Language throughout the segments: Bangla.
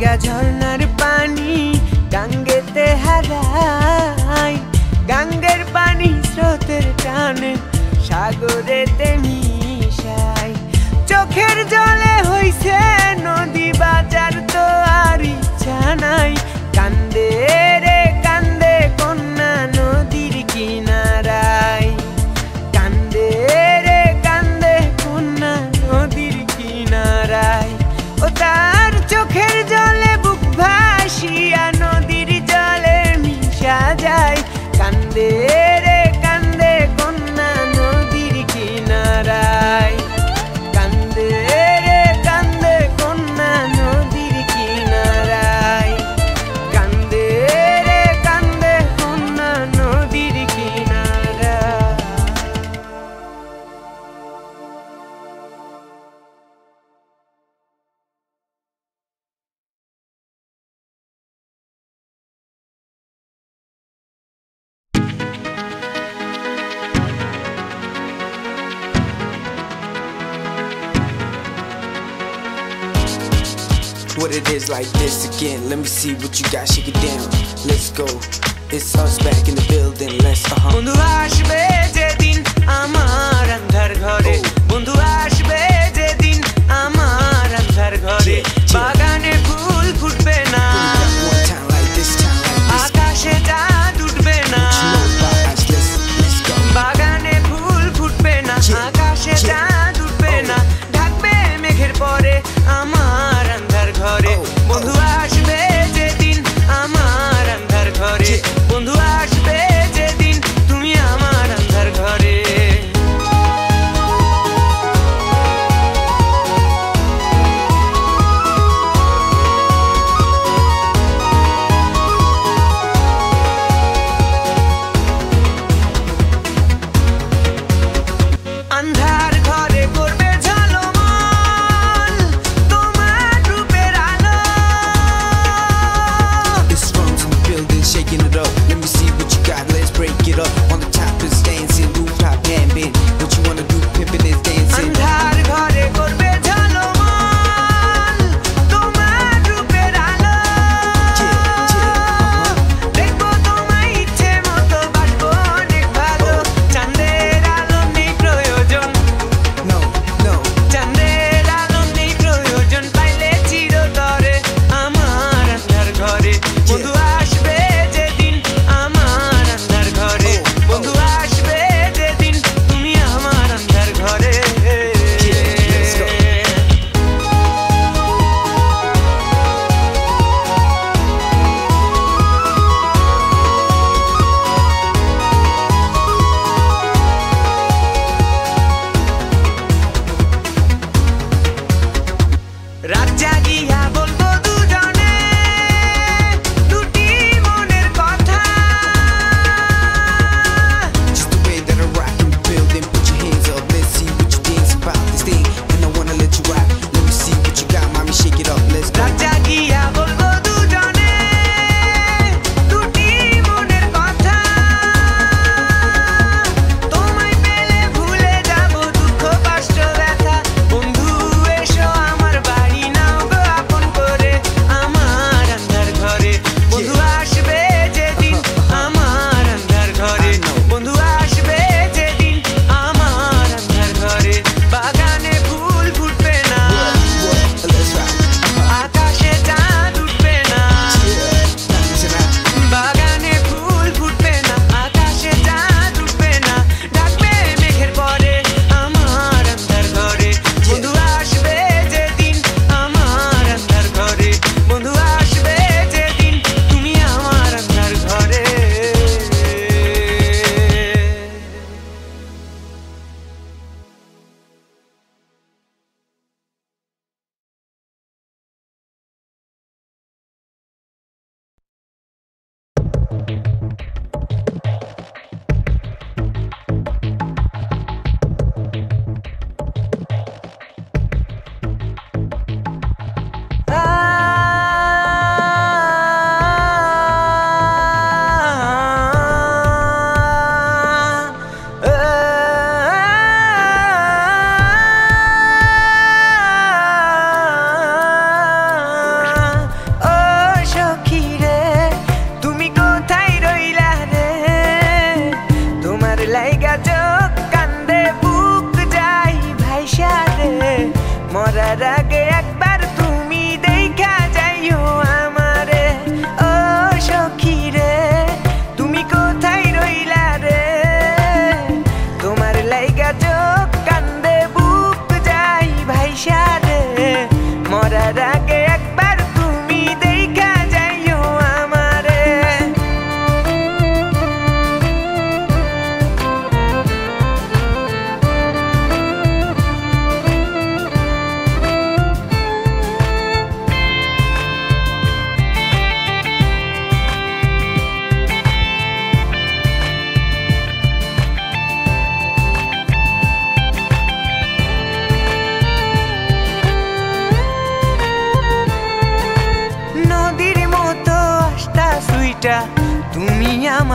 ভাঙ্গা ঝর্ণার পানি গাঙ্গেতে হারাই, গাঙ্গের পানি স্রোতের টানে সাগরেতে মিশাই। চোখের জলে হইছে নদী বাজার তো আর ইচ্ছা নাই, কান্দে রে কান্দে কন্যা নদীর কিনারায়, কান্দে রে কান্দে কন্যা নদীর কিনারায়। ও তার চোখের জলে বুক ভাসিয়া নদীর জলে মিশা যায়, কান্দে রে কান্দে কন্যা নদীর কিনারায়, কান্দে রে কান্দে কন্যা নদীর কিনারায়, কান্দে রে কান্দে কন্যা নদীর কিনারায়। What it is like this again, let me see what you got, shake it down. Let's go, it's us back in the building, let's বন্ধু আসবে যেদিন আমার আন্ধার ঘরে, বন্ধু আসবে যেদিন আমার আন্ধার ঘরে, বাগানে ফুল ফুটবে না, আকাশে চাঁদ উঠবে না, বাগানে ফুল ফুটবে না, আকাশে চাঁদ উঠবে না, ঢাকবে মেঘের পরে আমার আন্ধার ঘরে। বন্ধু আসবে যেদিন আমার আন্ধার ঘরে, বন্ধু আসবে যেদিন তুমি আমার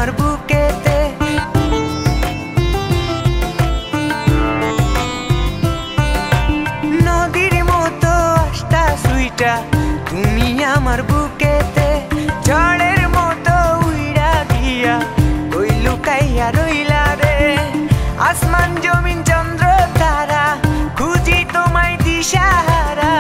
আমার বুকেতে নদীর মতো আস্তা সুইটা তুমি আমার বুকেতে ঝড়ের মতো উইড়া দিয়া কই লুকাইয়া রইলা রে আসমান জমিন চন্দ্র তারা খুঁজি তোমায় দিশাহারা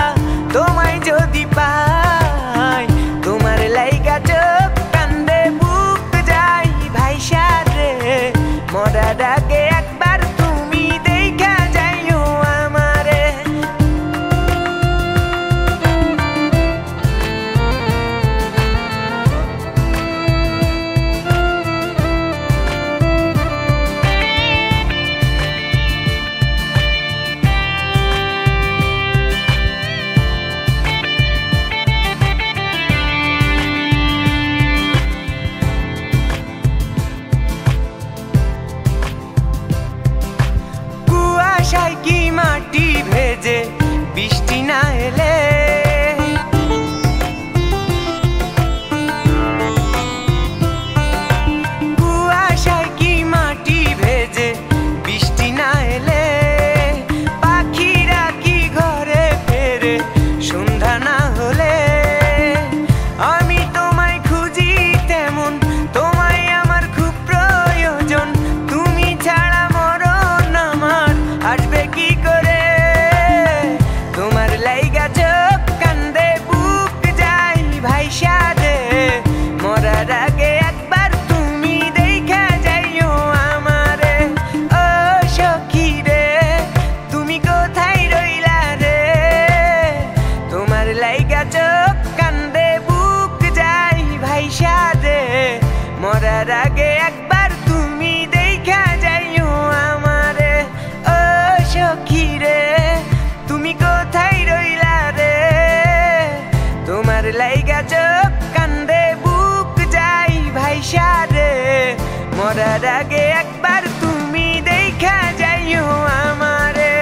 তোমায় যদি পাই তোমার লাইগা চোখ কান্দে বুক যাই ভাইসা রে মরার আগে একবার তুমি দেখা যাইও আমারে কুয়াশায় কি মাটি ভেজে বৃষ্টি না এলে কুয়াশায় কি মাটি ভেজে বৃষ্টি না এলে পাখিরা কি ঘরে ফেরে সন্ধ্যা না হলে আমি তোমায় খুঁজি তেমন তোমায় আমার খুব প্রয়োজন তুমি ছাড়া মরণ আমার আসবে কি করে তোমার লাইগা চোখ কান্দে বুক যাই ভাইসা রে মরার আগে একবার তুমি দেখা যাইও আমারে ও সখী রে তুমি কোথায় রইলা রে তোমার লাইগা চোখ কান্দে বুক যাই ভাইসা রে মরার আগে একবার তুমি দেখা যাইও আমারে ও সখী রে তুমি কোথায় রইলা রে তোমার লাইগা চোখ কান্দে বুক যাই ভাইসা রে মরার আগে একবার তুমি দেখা যাইও আমারে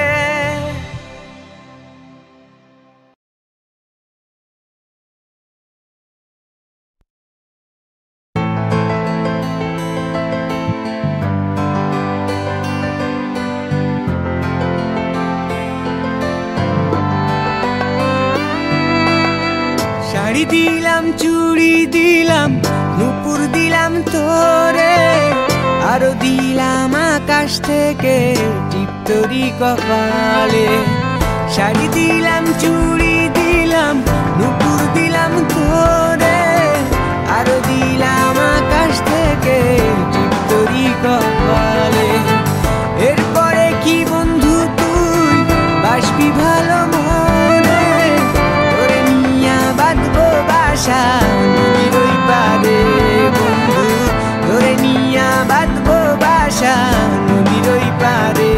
শাড়ি দিলাম চুড়ি দিলাম নুপুর দিলাম তোরে আরো দিলাম আকাশ থেকে টিপতরি কপালে শাড়ি দিলাম চুড়ি দিলাম নুপুর দিলাম তোরে আরো দিলাম আকাশ থেকে টিপতরি কপালে এরপরে কি বন্ধু তুই বাসবি ভালো মনে তোরে নিয়া বাঁধবো বাসা নদীর ওই পারে বন্ধু তোরে নিয়া বাঁধবো বাসা নদীর ওই পারে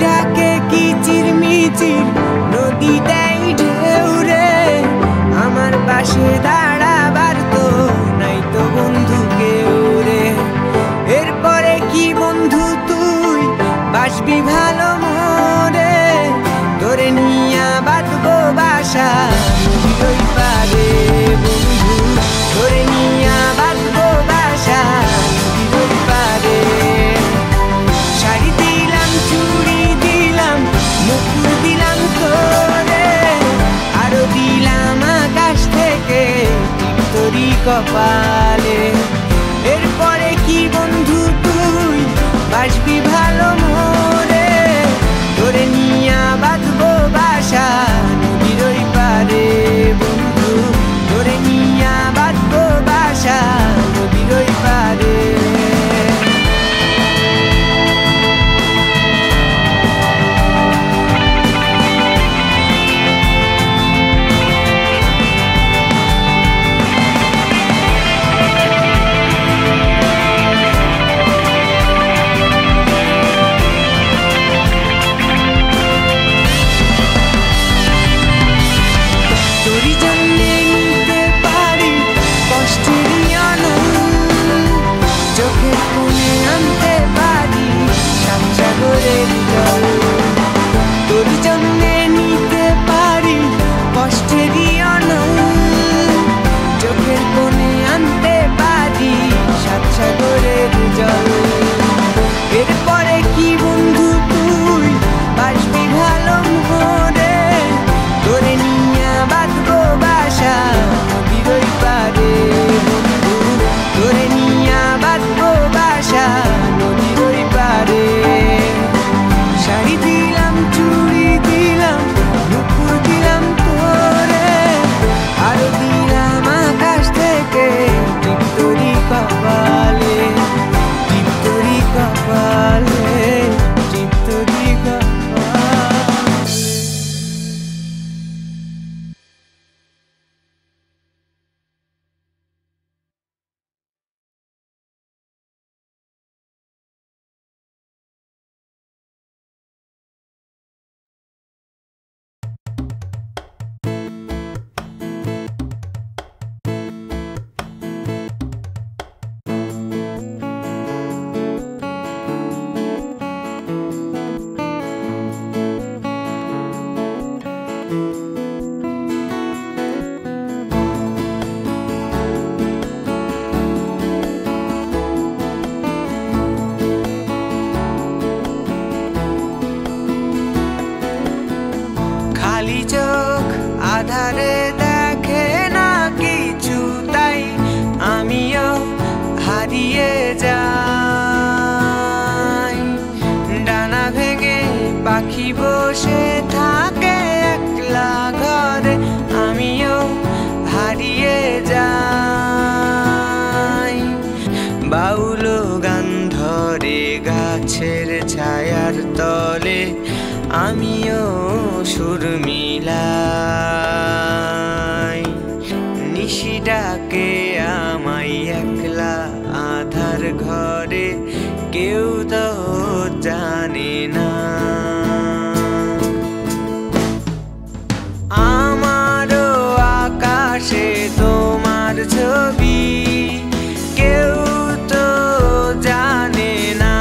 ডাকে কিচির মিচির নদী দেয় ঢেউ রে আমার পাশে দাঁড়াবার তো নাই তো বন্ধু কেউ রে এরপরে কি বন্ধু তুই বাসবি ভালো মরে তোরে নিয়া বাঁধবো বাসা নদীর ওই পারে বন্ধু তোরে নিয়া বাঁধবো বাসা নদীর ওই পারে শাড়ি দিলাম চুড়ি দিলাম নুপুর দিলাম তোরে আরো দিলাম আকাশ থেকে টিপতরি কপালে এরপরে কি বন্ধু তুই বাসবি ভালো মরে তোরে নিয়া বাঁধবো বাসা নদীর ওই পারে বন্ধু তোরে নিয়া বাঁধবো বাসা নদীর ওই পারে কি বন্ধু তুই বাসবি ভালো মোরে, তোরে নিয়া বাঁধবো বাসা নদীর ওই পারে বন্ধু, তোরে নিয়া বাঁধবো বাসা নদীর ওই পারে। শাড়ি দিলাম চুড়ি দিলাম নুপুর দিলাম তোরে, আরো দিলাম আকাশ থেকে টিপ তোরি কপালে, টিপ তোরি কপালে, টিপ তোরি কপালে। খালি চোখ আধারে দেখে না কিছু, তাই আমিও হারিয়ে যাই। ডানা ভেঙে পাখি বসে থাকে একলা ঘরে, আমিও হারিয়ে যাই। বাউল গান ধরে গাছের ছায়ার তলে, আমিও সুর মিলাই। নিশি ডাকে আমায় একলা আধার ঘরে, কেউ তো জানে না। আমারও আকাশে তোমার ছবি, কেউ তো জানে না।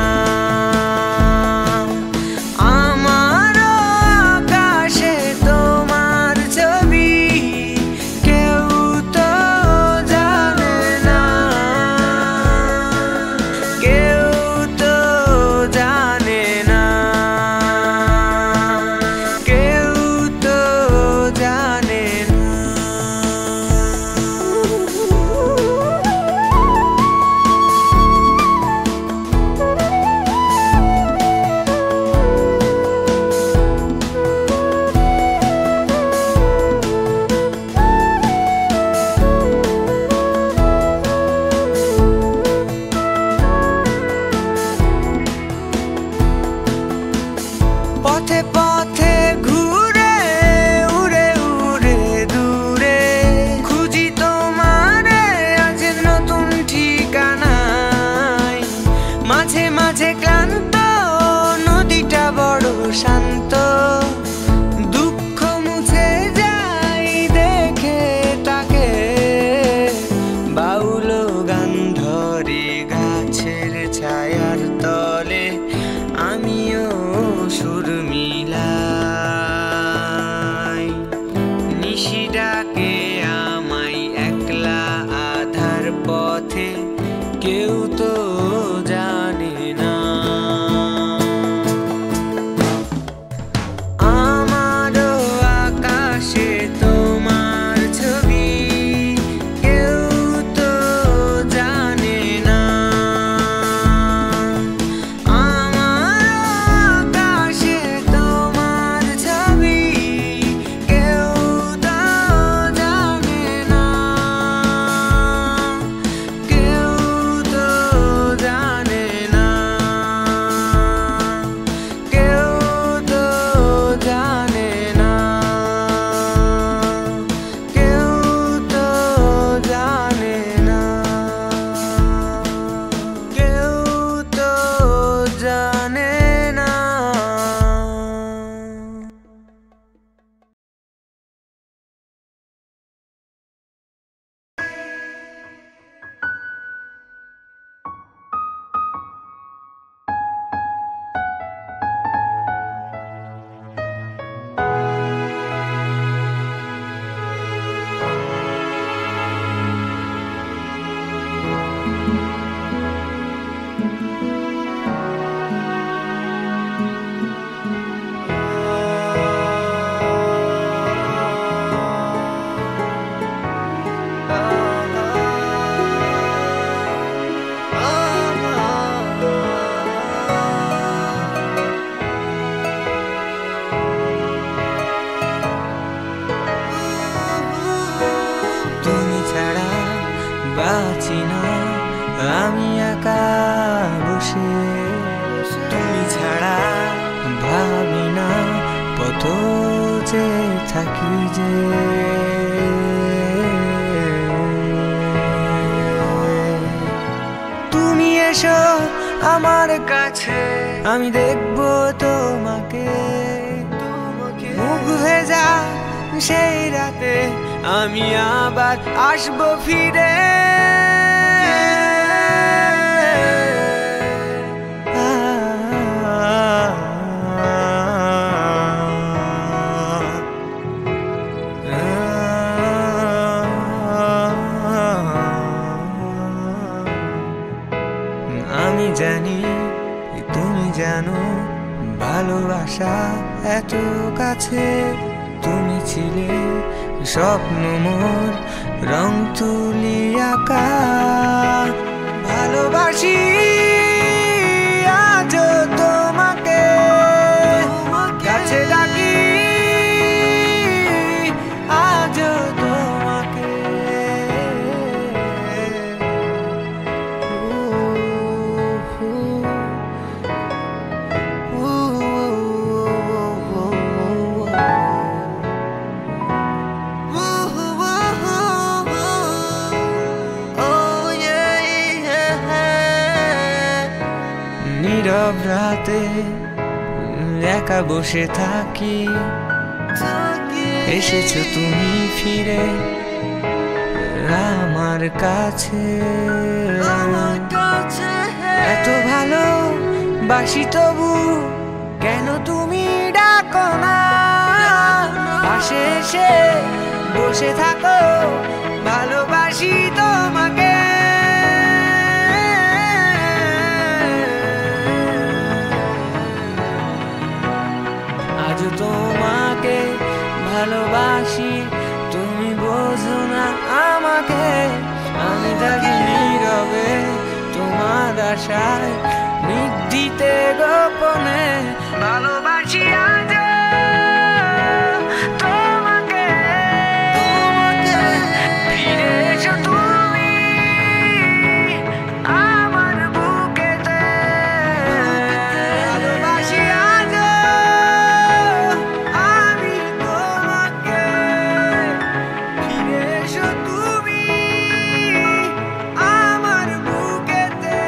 পথে পথে ঘুরে উড়ে উড়ে দূরে, খুঁজি তোমারে আজ নতুন ঠিকানায়। মাঝে মাঝে ক্লান্ত নদীটা বড় শান্ত, দুঃখ মুছে যাই দেখে তাকে। বাউল গান ধরে গাছের ছায়ার তলে, আমিও সুর মিলাই। নিশি ডাকে আমায় একলা আধার পথে, কেউ তো জানে না। আমারও আকাশে তোমার ছবি, কেউ তো জানে না। আমারও আকাশে তুই যে তুমি এসো আমার কাছে, আমি দেখবো তোমাকে, মুখ ভেজা সেই রাতে আমি আবার আসবো ফিরে। আমি জানি তুমি জানো ভালোবাসা এত কাছে, তুমি ছিলে স্বপ্ন মোর রং তুলি আঁকা। ভালোবাসি আজ তোমাকে, কাছে ডাকি আজ তোমাকে। নীরব রাতে একা বসে থাকি, এসেছো তুমি ফিরে আমার কাছে। এত ভালো বাসি তবু কেন তুমি ডাকো না, পাশে এসে বসে থাকো, ভালোবাসি তোমাকে। আজ তোমাকে ভালোবাসি, তুমি বোঝো না আমাকে। আমি থাকি নীরবে তোমার আশায়, নিভৃতে গোপনে ভালোবাসি আজ তোমাকে। ফিরে এসো তুমি আমার বুকেতে, ভালোবাসি আজ আমি তোমাকে। ফিরে এসো তুমি আমার বুকেতে।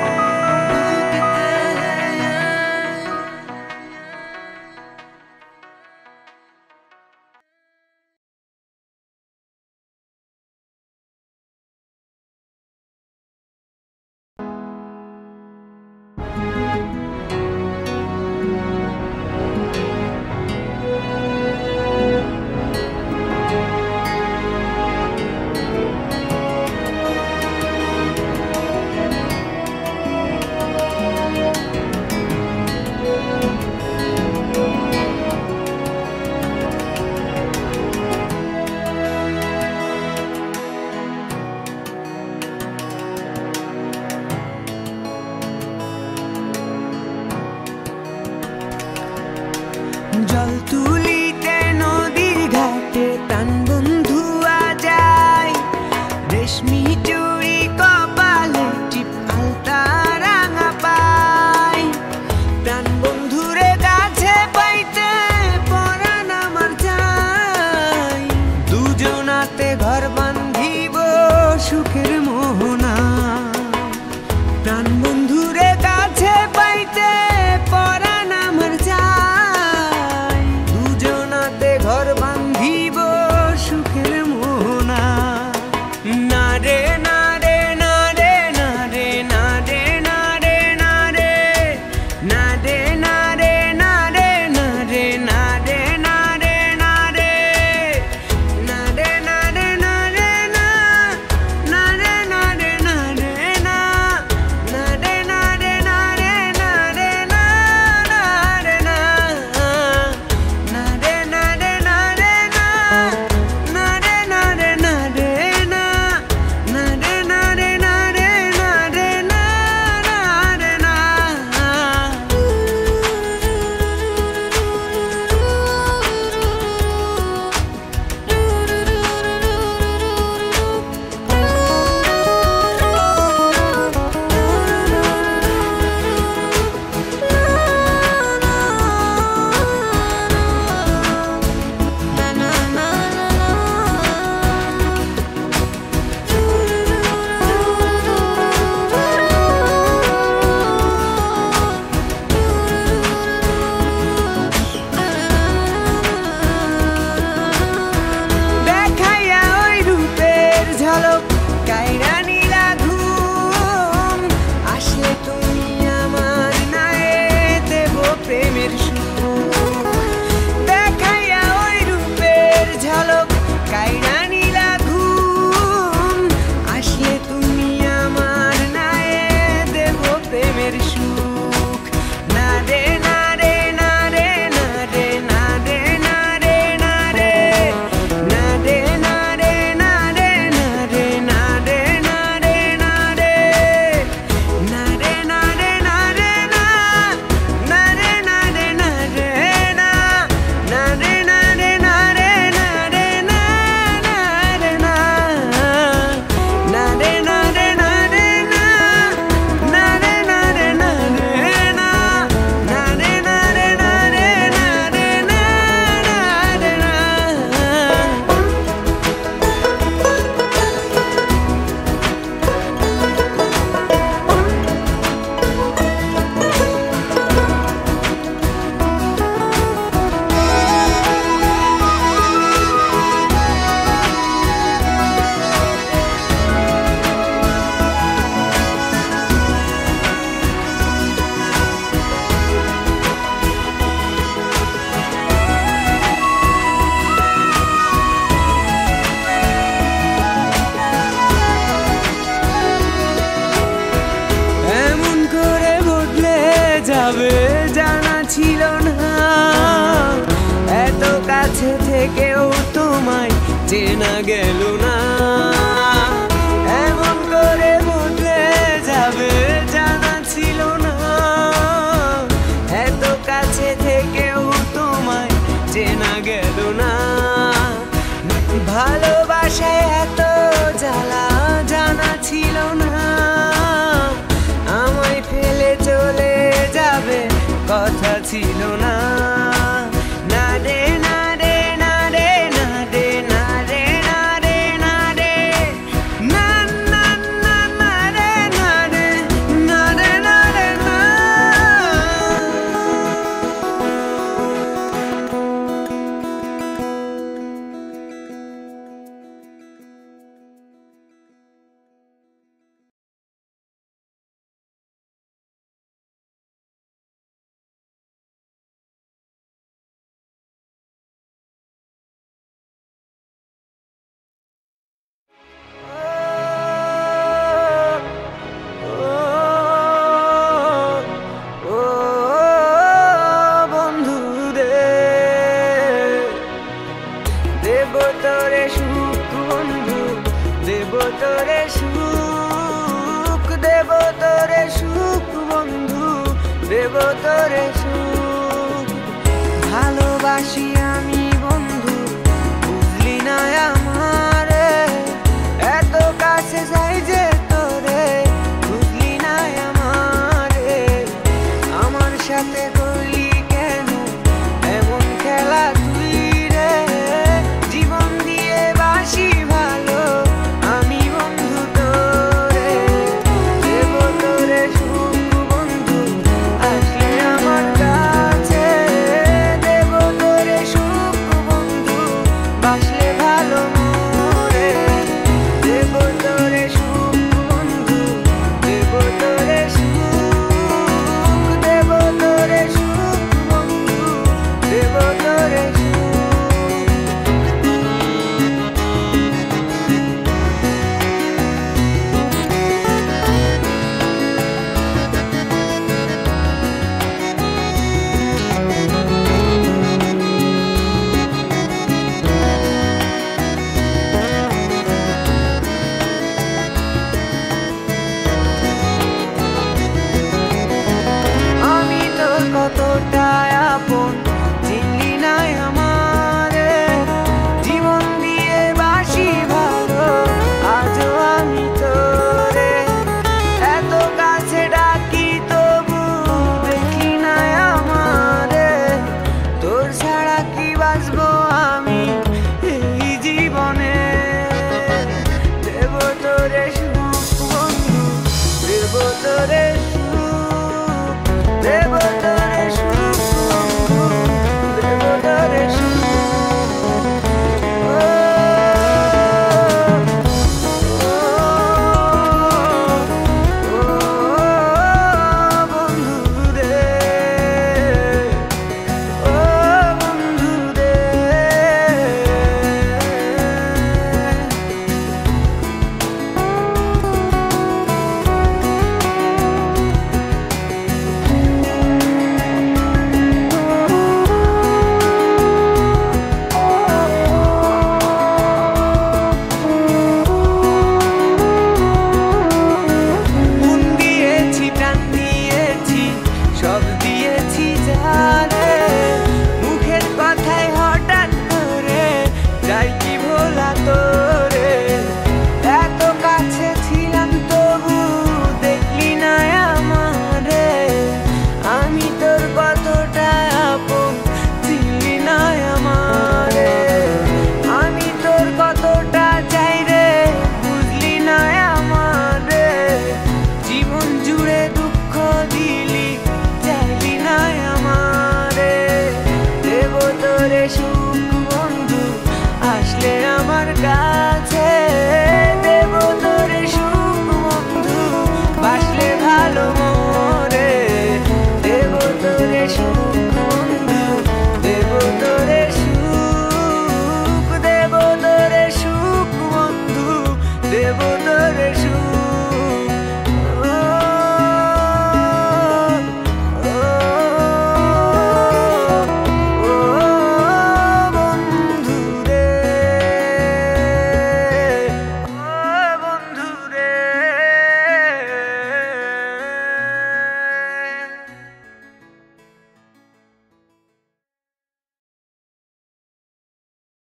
চেনা গেল না। এমন করে বদলে যাবে জানা ছিল না, এত কাছে থেকেও তোমায় চেনা গেল না। ভালোবাসায় এত জ্বালা জানা ছিল না, আমায় ফেলে চলে যাবে কথা ছিল না। না রে না রে না রে না রে না রে না রে না রে না না না না রে না রে না রে না রে না। ভালোবাসি আমি বন্ধু, বুঝলি না আমারে, এত কাছে যাই যে তোরে, বুঝলি না আমারে। আমার সাথে করলি কেন এমন খেলা তুই রে, জীবন দিয়ে বাসি ভালো আমি বন্ধু তোরে, দেব তোরে সুখ বন্ধু আসলে আমার কাছে, দেব তোরে সুখ বন্ধু বাসলে ভালো মোরে, দেব তোরে সুখ বন্ধু, দেব তোরে সুখ, দেব তোরে সুখ বন্ধু, দেব তোরে সুখ। আমি তোর কতটা আপন চিনলি না আমারে, জীবন দিয়ে বাসি ভালো আজও আমি তোরে, এত কাছে ডাকি তবু দেখলি না আমারে, তোর ছাড়া কি বাঁচবো আমি এই জীবনে, দেব তোরে সুখ বন্ধু, দেব তোরে সুখ, দেব তোরে সুখ বন্ধু, দেব তোরে সুখ। বন্ধু রে, ও বন্ধু রে। মন দিয়েছি প্রাণ দিয়েছি সব দিয়েছি জানে, মুখের কথায় হঠাৎ করে যাই কি ভোলা তোরে, এত কাছে ছিলাম তবু দেখলি না আমারে, আমি তোর কতটা আপন চিনলি না আমারে, আমি তোর কতটা চাই রে বুঝলি না আমারে, জীবন জুড়ে দুঃখ দিলি চাইলি না আমারে, দেব তোরে সুখ